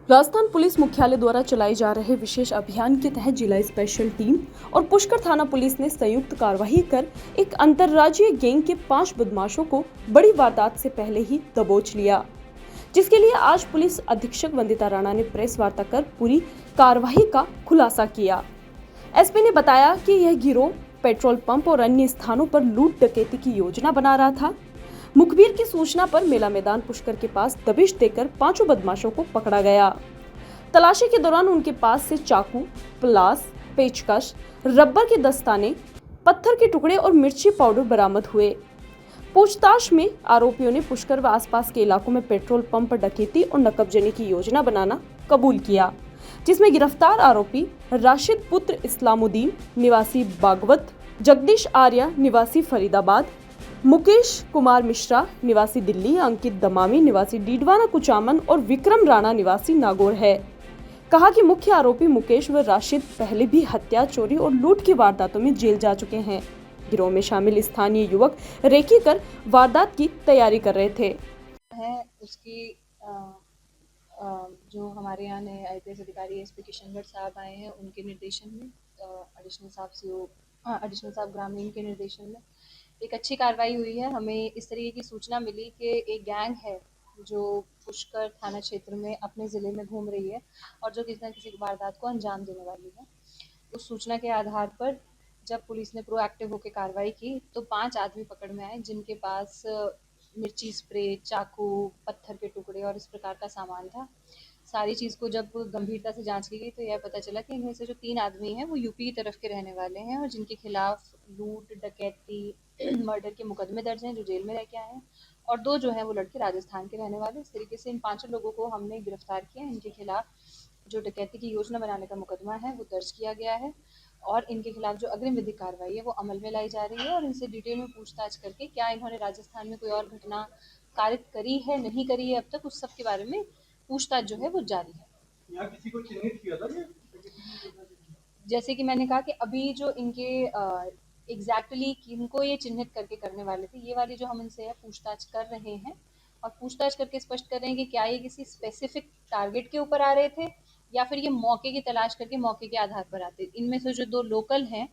Rajasthan police मुख्यालय द्वारा चलाए जा रहे विशेष अभियान के तहत जिला स्पेशल टीम और पुष्कर थाना पुलिस ने संयुक्त कार्रवाई कर एक अंतर्राज्यीय गैंग के 5 बदमाशों को बड़ी वारदात से पहले ही दबोच लिया, जिसके लिए आज पुलिस अधीक्षक वंदिता राणा ने प्रेस वार्ता कर पूरी कार्रवाई का खुलासा किया। एसपी ने बताया कि यह गिरोह पेट्रोल पंप और अन्य स्थानों पर लूट डकैती की योजना बना रहा था। मुखबिर की सूचना पर मेला मैदान पुष्कर के पास दबिश देकर 5 बदमाशों को पकड़ा गया। तलाशी के दौरान उनके पास से चाकू, प्लास, पेचकश, रबर के दस्ताने, पत्थर के टुकड़े और मिर्ची पाउडर बरामद हुए। पूछताछ में आरोपियों ने पुष्कर व आसपास के इलाकों में पेट्रोल पंप पर डकैती और नकबजनी की योजना बनाना कबूल किया, जिसमें गिरफ्तार आरोपी राशिद पुत्र इस्लामुद्दीन निवासी बागवत, जगदीश आर्या निवासी फरीदाबाद, मुकेश कुमार मिश्रा निवासी दिल्ली, अंकित दमामी निवासी डीडवाना कुचामन और विक्रम राणा निवासी नागौर है। कहा कि मुख्य आरोपी मुकेश व राशिद पहले भी हत्या, चोरी और लूट की वारदातों में जेल जा चुके हैं। गिरोह में शामिल स्थानीय युवक रेकी कर वारदात की तैयारी कर रहे थे। उसकी जो हमारे यहाँ ने IPS अधिकारी एसपी किशनगढ़ साहब आए हैं, उनके निर्देशन में एडिशनल साहब ग्रामीण के निर्देशन में एक अच्छी कार्रवाई हुई है। हमें इस तरीके की सूचना मिली कि एक गैंग है जो पुष्कर थाना क्षेत्र में अपने ज़िले में घूम रही है और जो किसी न किसी वारदात को अंजाम देने वाली है। उस सूचना के आधार पर जब पुलिस ने प्रोएक्टिव होकर कार्रवाई की तो 5 आदमी पकड़ में आए, जिनके पास मिर्ची स्प्रे, चाकू, पत्थर के टुकड़े और इस प्रकार का सामान था। सारी चीज़ को जब गंभीरता से जांच की गई तो यह पता चला कि इनमें से जो 3 आदमी हैं वो यूपी की तरफ के रहने वाले हैं और जिनके खिलाफ लूट, डकैती, मर्डर के मुकदमे दर्ज हैं, जो जेल में रह के आए हैं, और 2 जो हैं वो लड़के राजस्थान के रहने वाले। इस तरीके से इन 5 लोगों को हमने गिरफ्तार किया। इनके खिलाफ जो डकैती की योजना बनाने का मुकदमा है वो दर्ज किया गया है और इनके खिलाफ जो अग्रिम विधिक कार्रवाई है वो अमल में लाई जा रही है और इनसे डिटेल में पूछताछ करके क्या इन्होंने राजस्थान में कोई और घटना कारित करी है, नहीं करी है अब तक, उस सब के बारे में पूछताछ जो है वो जारी है। यहाँ किसी को चिन्हित किया था जैसे कि मैंने कहा कि अभी जो इनके एग्जैक्टली किनको ये चिन्हित करके करने वाले थे, ये वाली जो हम इनसे पूछताछ कर रहे हैं और पूछताछ करके स्पष्ट कर रहे हैं कि क्या ये किसी स्पेसिफिक टारगेट के ऊपर आ रहे थे या फिर ये मौके की तलाश करके मौके के आधार पर आते। इनमें से जो 2 लोकल हैं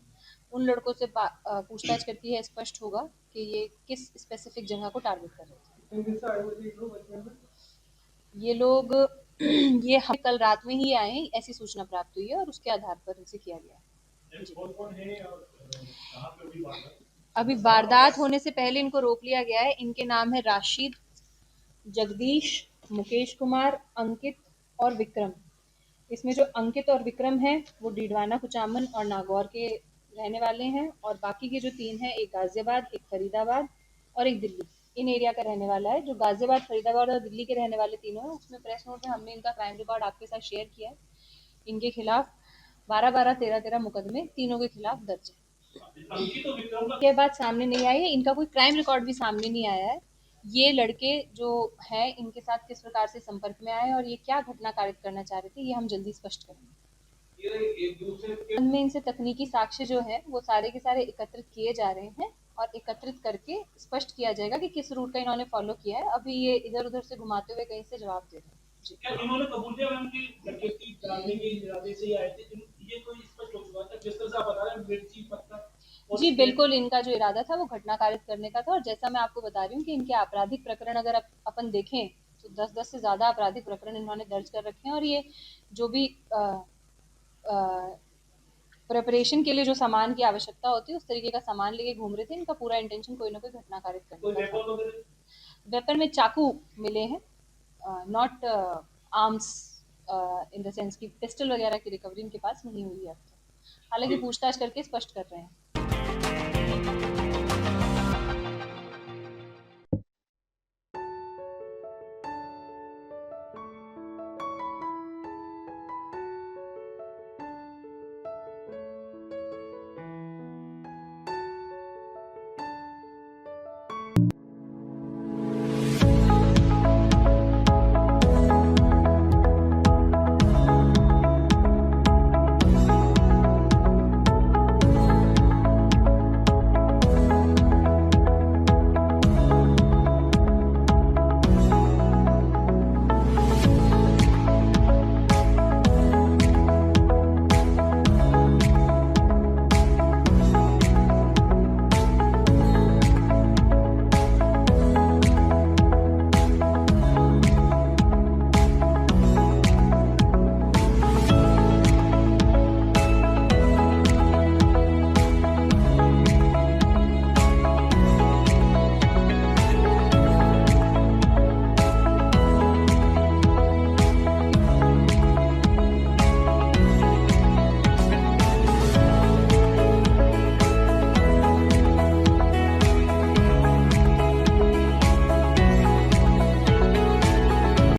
उन लड़कों से पूछताछ करके यह स्पष्ट होगा कि ये किस स्पेसिफिक जगह को टारगेट कर रहे थे। ये लोग ये हम कल रात में ही आए, ऐसी सूचना प्राप्त हुई है और उसके आधार पर इनसे किया गया। अभी वारदात होने से पहले इनको रोक लिया गया है। इनके नाम है राशिद, जगदीश, मुकेश कुमार, अंकित और विक्रम। इसमें जो अंकित और विक्रम हैं वो डीडवाना, कुचामन और नागौर के रहने वाले हैं और बाकी के जो 3 हैं, एक गाजियाबाद, एक फरीदाबाद और एक दिल्ली, इन एरिया का रहने वाला है। जो गाजियाबाद, फरीदाबाद और दिल्ली के रहने वाले तीनों हैं, उसमें प्रेस नोट में हमने इनका क्राइम रिकॉर्ड आपके साथ शेयर किया है। इनके खिलाफ 12-12, 13-13 मुकदमे तीनों के खिलाफ दर्ज है। ये बात सामने नहीं आई है, इनका कोई क्राइम रिकॉर्ड भी सामने नहीं आया है। ये लड़के जो है इनके साथ किस प्रकार से संपर्क में आए और ये क्या घटना कारित करना चाह रहे थे, ये हम जल्दी स्पष्ट करेंगे। में इनसे तकनीकी साक्ष्य जो है वो सारे के सारे एकत्रित किए जा रहे हैं और एकत्रित करके स्पष्ट किया जाएगा कि किस रूट का इन्होंने फॉलो किया है। अभी ये इधर उधर से घुमाते हुए कहीं से जवाब दे रहे हैं। क्या इन्होंने कबूल किया मैम कि डकैती कराने के इरादे से ही आए थे? ये कोई स्पष्ट हो चुका था जिस तरह से आप बता रहे हैं, मिर्ची, पत्थर। जी बिल्कुल, इनका जो इरादा था वो घटना कारित करने का था और जैसा मैं आपको बता रही हूँ कि इनके आपराधिक प्रकरण अगर अपन देखें तो 10-10 से ज़्यादा आपराधिक प्रकरण इन्होंने दर्ज कर रखे हैं और ये जो भी प्रिपरेशन के लिए जो सामान की आवश्यकता होती है उस तरीके का सामान लेके घूम रहे थे। इनका पूरा इंटेंशन कोई ना कोई घटना कारित करने का था। वेपन में चाकू मिले हैं, not arms in the sense की पिस्टल वगैरह की रिकवरी इनके पास नहीं हुई है अब तक। हालांकि पूछताछ करके स्पष्ट कर रहे हैं।